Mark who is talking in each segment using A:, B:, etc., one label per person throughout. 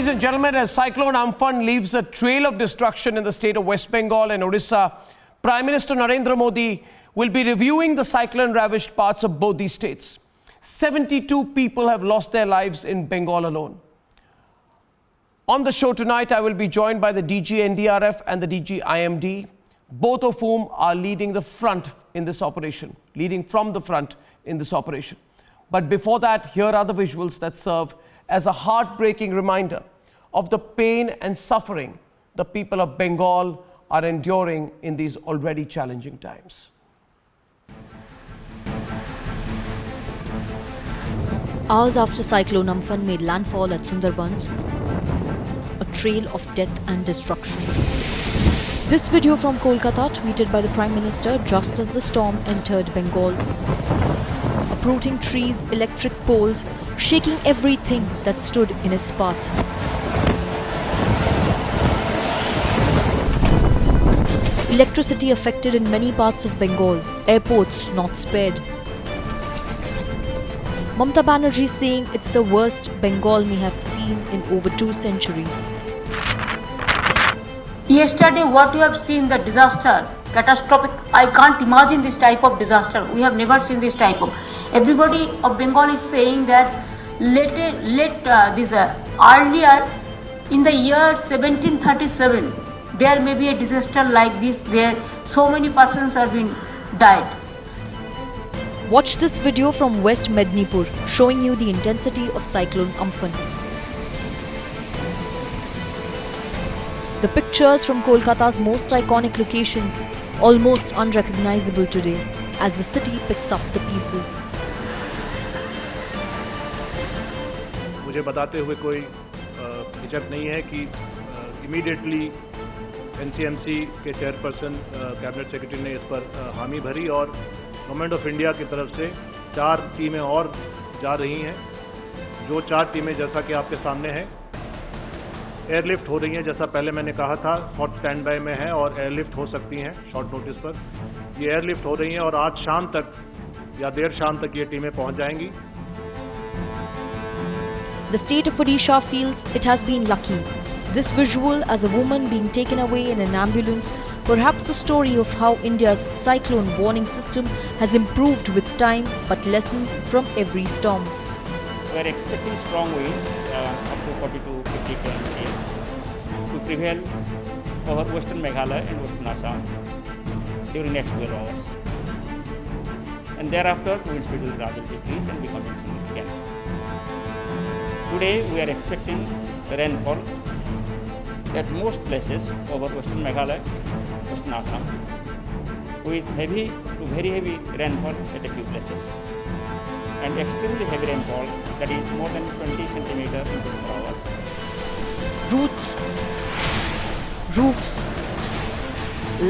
A: Ladies and gentlemen, as Cyclone Amphan leaves a trail of destruction in the state of West Bengal and Odisha, Prime Minister Narendra Modi will be reviewing the cyclone-ravaged parts of both these states. 72 people have lost their lives in Bengal alone. On the show tonight, I will be joined by the DG NDRF and the DG IMD, both of whom are leading from the front in this operation. But before that, here are the visuals that serve as a heartbreaking reminder of the pain and suffering the people of Bengal are enduring in these already challenging times.
B: Hours after Cyclone Amphan made landfall at Sundarbans, a trail of death and destruction. This video from Kolkata, tweeted by the Prime Minister just as the storm entered Bengal. Uprooting trees, electric poles, shaking everything that stood in its path. Electricity affected in many parts of Bengal, airports not spared. Mamata Banerjee saying it's the worst Bengal may have seen in over 2 centuries.
C: Yesterday, what we have seen, the disaster, catastrophic. I can't imagine this type of disaster. We have never seen this type of. Everybody of Bengal is saying that earlier in the year 1737, there may be a disaster like this. There, so many persons have been died.
B: Watch this video from West Mednipur, showing you the intensity of Cyclone Amphan. The pictures from Kolkata's most iconic locations, almost unrecognizable today, as the city picks up the pieces.
D: मुझे बताते हुए कोई हिचक नहीं है कि immediately NCMC के chairperson cabinet secretary ने इस पर हामी भरी और गवर्नमेंट ऑफ इंडिया की तरफ से 4 टीमें और जा रही हैं, जो 4 टीमें जैसा कि आपके सामने हैं एयरलिफ्ट हो रही हैं। जैसा पहले मैंने कहा था, हॉट स्टैंड बाय में है और एयरलिफ्ट हो सकती हैं शॉर्ट नोटिस पर। ये एयरलिफ्ट हो रही हैं और आज शाम तक या देर शाम तक ये टीमें पहुंच जाएंगी।
B: The state of Odisha feels it has been lucky. This visual as a woman being taken away in an ambulance, perhaps the story of how India's cyclone warning system has improved with time, but lessons from every storm.
E: We are expecting strong winds up to 40 to 50 km/h to prevail over western Meghalaya and western Assam during next 12 hours. And thereafter, wind speed will gradually decrease and become insignificant. Today, we are expecting rainfall at most places over western Meghalaya, western Assam, with heavy to very heavy rainfall at a few places, and extremely heavy rainfall that is more than 20 centimeters in 24 hours.
B: Roots, roofs,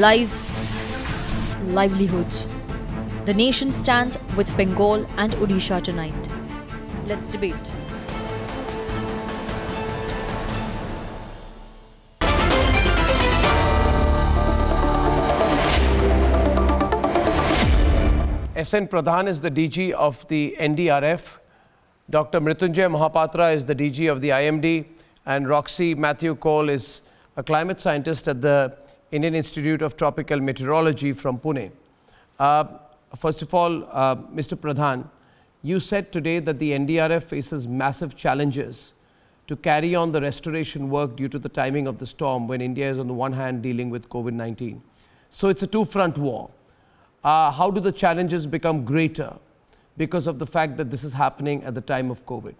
B: lives, livelihoods. The nation stands with Bengal and Odisha tonight. Let's debate.
A: SN Pradhan is the DG of the NDRF, Dr. Mrityunjay Mahapatra is the DG of the IMD, and Roxy Matthew Cole is a climate scientist at the Indian Institute of Tropical Meteorology from Pune. First of all, Mr. Pradhan, you said today that the NDRF faces massive challenges to carry on the restoration work due to the timing of the storm, when India is on the one hand dealing with COVID-19. So it's a two-front war. How do the challenges become greater because of the fact that this is happening at the time of COVID?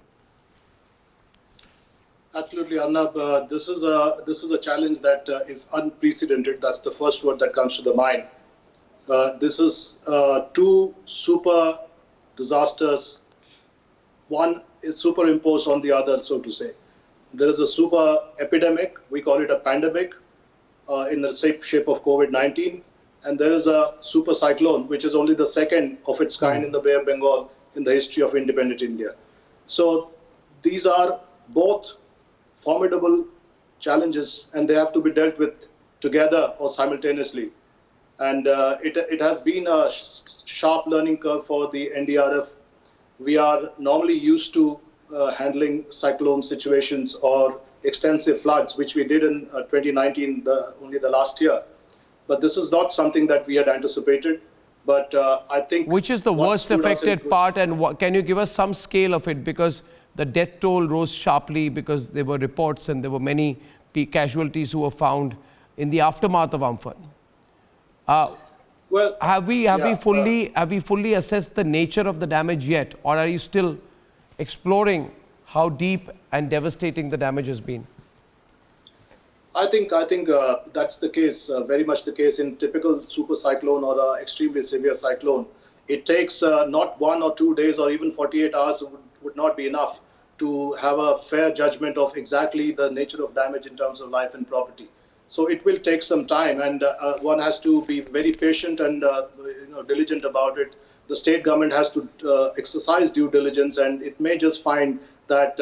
F: Absolutely, Arnab. This is a challenge that is unprecedented. That's the first word that comes to the mind. This is 2 super disasters. One is superimposed on the other, so to say. There is a super epidemic. We call it a pandemic in the shape of COVID-19. And there is a super cyclone, which is only the second of its kind in the Bay of Bengal in the history of independent India. So these are both formidable challenges, and they have to be dealt with together or simultaneously. And it has been a sharp learning curve for the NDRF. We are normally used to handling cyclone situations or extensive floods, which we did in 2019, only the last year. But this is not something that we had anticipated. But I think...
A: Which is the worst affected part, and can you give us some scale of it? Because the death toll rose sharply because there were reports and there were many casualties who were found in the aftermath of Amphan.
F: Well,
A: have we fully assessed the nature of the damage yet, or are you still exploring how deep and devastating the damage has been?
F: I think that's the case, very much the case in typical super cyclone or extremely severe cyclone. It takes not 1 or 2 days or even 48 hours would not be enough to have a fair judgment of exactly the nature of damage in terms of life and property. So it will take some time, and one has to be very patient and diligent about it. The state government has to exercise due diligence, and it may just find that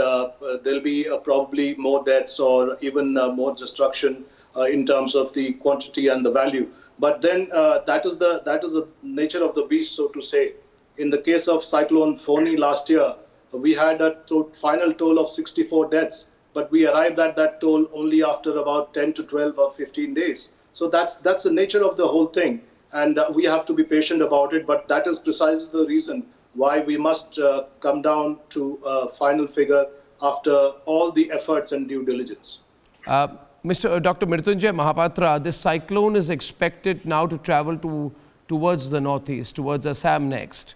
F: there'll be probably more deaths or even more destruction in terms of the quantity and the value. But then that is the nature of the beast, so to say. In the case of Cyclone Phony last year, we had a final toll of 64 deaths, but we arrived at that toll only after about 10 to 12 or 15 days. So that's the nature of the whole thing, and we have to be patient about it. But that is precisely the reason why we must come down to a final figure after all the efforts and due diligence.
A: Dr. Mrityunjay Mahapatra, this cyclone is expected now to travel towards the northeast, towards Assam next.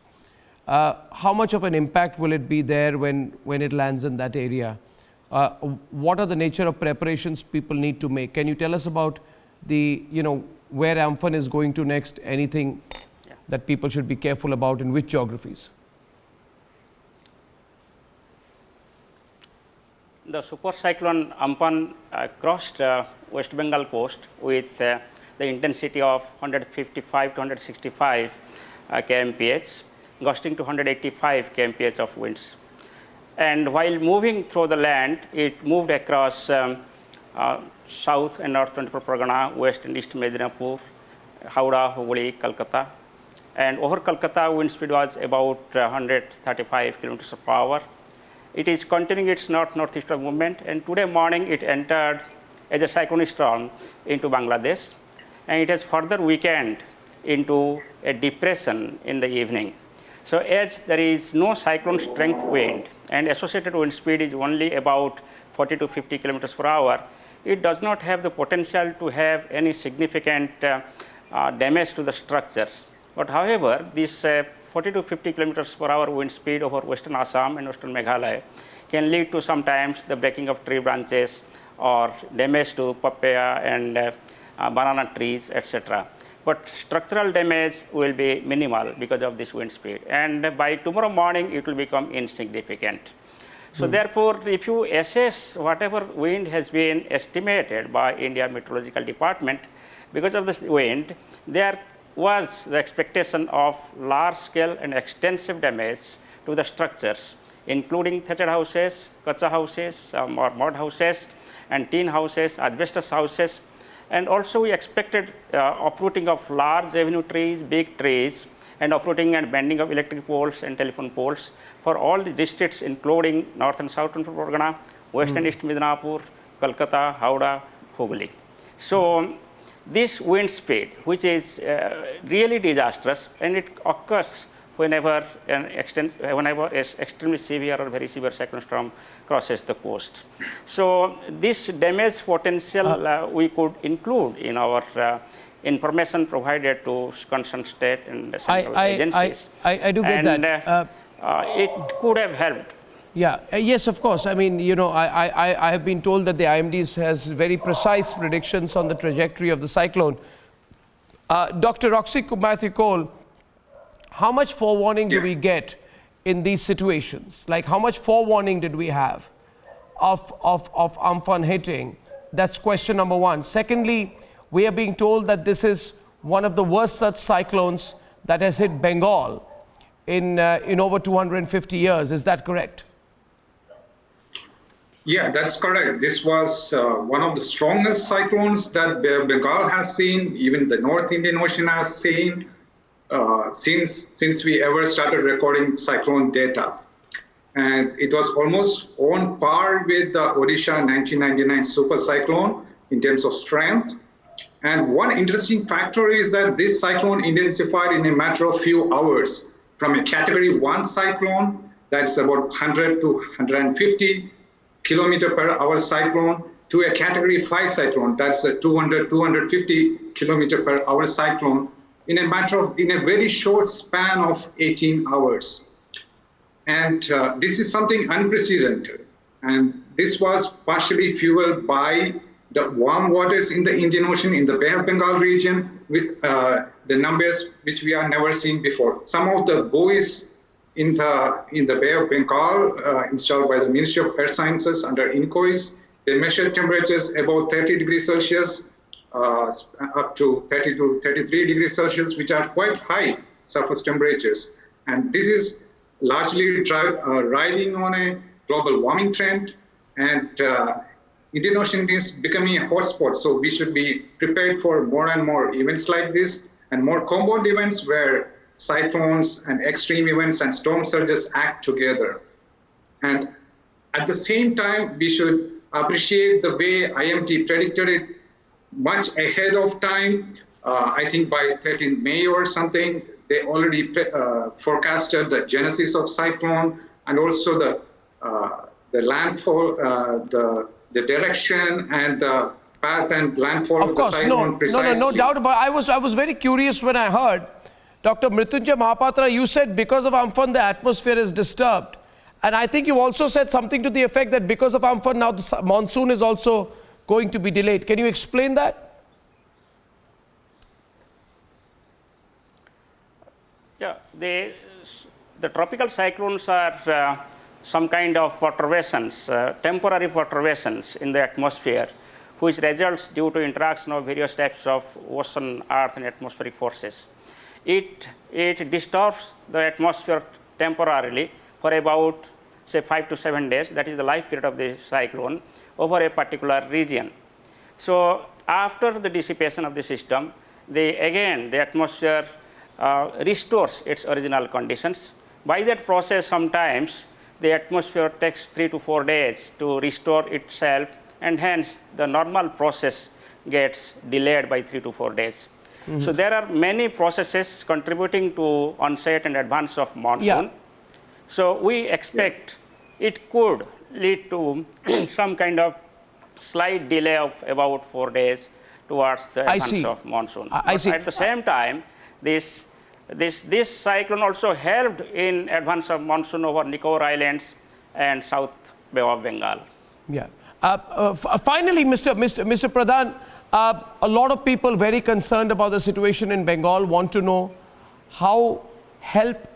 A: How much of an impact will it be there when it lands in that area? What are the nature of preparations people need to make? Can you tell us about where Amphan is going to next? Anything that people should be careful about in which geographies?
E: The super cyclone Amphan crossed West Bengal coast with the intensity of 155 to 165 kmph, gusting to 185 kmph of winds. And while moving through the land, it moved across south and north 24 Pargana, west and east Medinapur, Howrah, Hubli, Kolkata. And over Kolkata, wind speed was about 135 kilometers per hour. It is continuing its north-northeastern movement, and today morning it entered as a cyclonic storm into Bangladesh, and it has further weakened into a depression in the evening. So as there is no cyclone strength wind and associated wind speed is only about 40 to 50 kilometers per hour, it does not have the potential to have any significant damage to the structures. But however, this 40 to 50 kilometers per hour wind speed over western Assam and western Meghalaya can lead to sometimes the breaking of tree branches or damage to papaya and banana trees, etc. But structural damage will be minimal because of this wind speed. And by tomorrow morning, it will become insignificant. So therefore, if you assess whatever wind has been estimated by India Meteorological Department, because of this wind, there was the expectation of large-scale and extensive damage to the structures, including thatched houses, kacha houses, or mud houses, and tin houses, asbestos houses. And also we expected uprooting of large avenue trees, big trees, and uprooting and bending of electric poles and telephone poles for all the districts, including north and south 24 Pargana, west and east Midnapur, Kolkata, Howrah, Hubli. So this wind speed, which is really disastrous, and it occurs whenever an extremely severe or very severe cyclone storm crosses the coast. So this damage potential we could include in our information provided to concerned state and central agencies.
A: I do get that.
E: It could have helped.
A: Yeah, yes, of course. I mean, I have been told that the IMD has very precise predictions on the trajectory of the cyclone. Dr. Roxy Matthew Cole, how much forewarning do we get in these situations? Like, how much forewarning did we have of Amphan hitting? That's question number one. Secondly, we are being told that this is one of the worst such cyclones that has hit Bengal in over 250 years. Is that correct?
G: Yeah, that's correct. This was one of the strongest cyclones that Bengal has seen, even the North Indian Ocean has seen, since we ever started recording cyclone data. and it was almost on par with the Odisha 1999 super cyclone in terms of strength. And one interesting factor is that this cyclone intensified in a matter of few hours from a category 1 cyclone, that's about 100 to 150 kilometer per hour cyclone, to a category 5 cyclone, that's a 200, 250 kilometer per hour cyclone in a very short span of 18 hours. And this is something unprecedented. And this was partially fueled by the warm waters in the Indian Ocean, in the Bay of Bengal region, with the numbers which we have never seen before. Some of the buoys in the Bay of Bengal, installed by the Ministry of Earth Sciences under INCOIS, they measured temperatures above 30 degrees Celsius, up to 30 to 33 degrees Celsius, which are quite high surface temperatures. And this is largely riding on a global warming trend, and Indian Ocean is becoming a hotspot. So we should be prepared for more and more events like this, and more compound events where cyclones and extreme events and storm surges act together. And at the same time, we should appreciate the way IMD predicted it much ahead of time. I think by 13th May or something, they already forecasted the genesis of cyclone, and also the landfall, the direction and the path and landfall of the cyclone precisely.
A: No doubt about it. I was very curious when I heard Dr. Mrityunjay Mahapatra, you said because of Amphan, the atmosphere is disturbed. And I think you also said something to the effect that because of Amphan, now the monsoon is also going to be delayed. Can you explain that?
E: Yeah, the tropical cyclones are some kind of perturbations, temporary perturbations in the atmosphere, which results due to interaction of various types of ocean, earth, and atmospheric forces. It disturbs the atmosphere temporarily for about, say, 5 to 7 days. That is the life period of the cyclone over a particular region. So after the dissipation of the system, the atmosphere restores its original conditions. By that process, sometimes the atmosphere takes 3 to 4 days to restore itself, and hence the normal process gets delayed by 3 to 4 days. Mm-hmm. So there are many processes contributing to onset and advance of monsoon. Yeah. So we expect it could lead to some kind of slight delay of about 4 days towards the advance of monsoon.
A: I see.
E: At the same time, this cyclone also helped in advance of monsoon over Nicobar Islands and South Bay of Bengal.
A: Yeah. Finally, Mr. Pradhan, a lot of people very concerned about the situation in Bengal want to know how help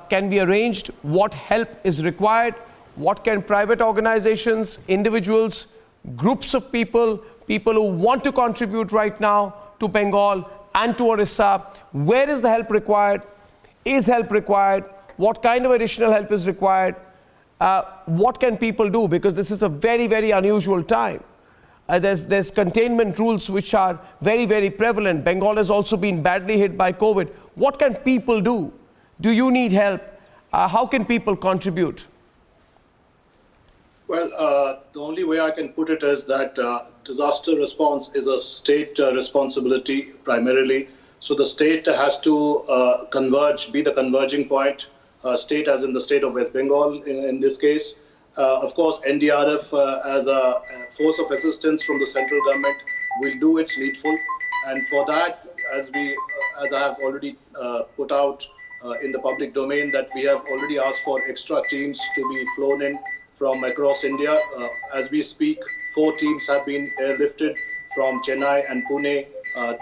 A: can be arranged, what help is required, what can private organizations, individuals, groups of people who want to contribute right now to Bengal and to Odisha, where is the help required? Is help required? What kind of additional help is required? What can people do? Because this is a very, very unusual time. There's containment rules which are very, very prevalent. Bengal has also been badly hit by COVID. What can people do? Do you need help? How can people contribute?
F: Well, the only way I can put it is that disaster response is a state responsibility primarily. So the state has to converge, be the converging point, state as in the state of West Bengal in this case. Of course, NDRF as a force of assistance from the central government will do its needful. And for that, as I have already put out in the public domain, that we have already asked for extra teams to be flown in from across India. As we speak, 4 teams have been airlifted from Chennai and Pune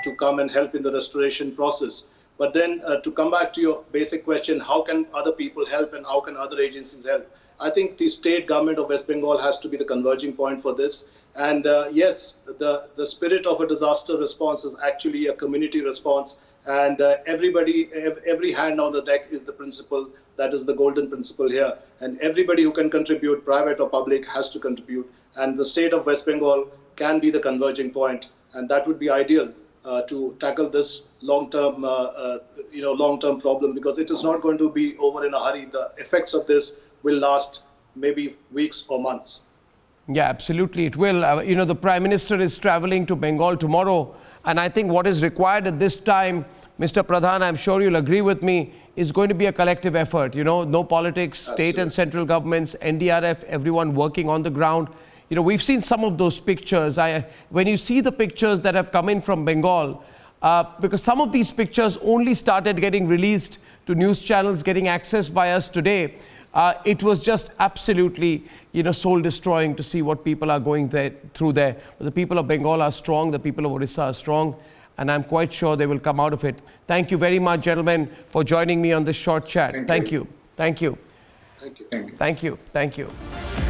F: to come and help in the restoration process. But then to come back to your basic question, how can other people help and how can other agencies help? I think the state government of West Bengal has to be the converging point for this. And yes, the spirit of a disaster response is actually a community response. And every hand on the deck is the principle. That is the golden principle here. And everybody who can contribute, private or public, has to contribute. And the state of West Bengal can be the converging point. And that would be ideal to tackle this long-term problem, because it is not going to be over in a hurry. The effects of this will last maybe weeks or months.
A: Yeah, absolutely, it will. You know, the Prime Minister is traveling to Bengal tomorrow, and I think what is required at this time, Mr. Pradhan, I'm sure you'll agree with me, is going to be a collective effort. You know, no politics, state and central governments, NDRF, everyone working on the ground. You know, we've seen some of those pictures. When you see the pictures that have come in from Bengal, because some of these pictures only started getting released to news channels, getting accessed by us today, it was just absolutely, you know, soul-destroying to see what people are going through there. But the people of Bengal are strong, the people of Odisha are strong, and I'm quite sure they will come out of it. Thank you very much, gentlemen, for joining me on this short chat. Thank you. Thank you.
F: Thank you.
G: Thank you.
A: Thank you. Thank you.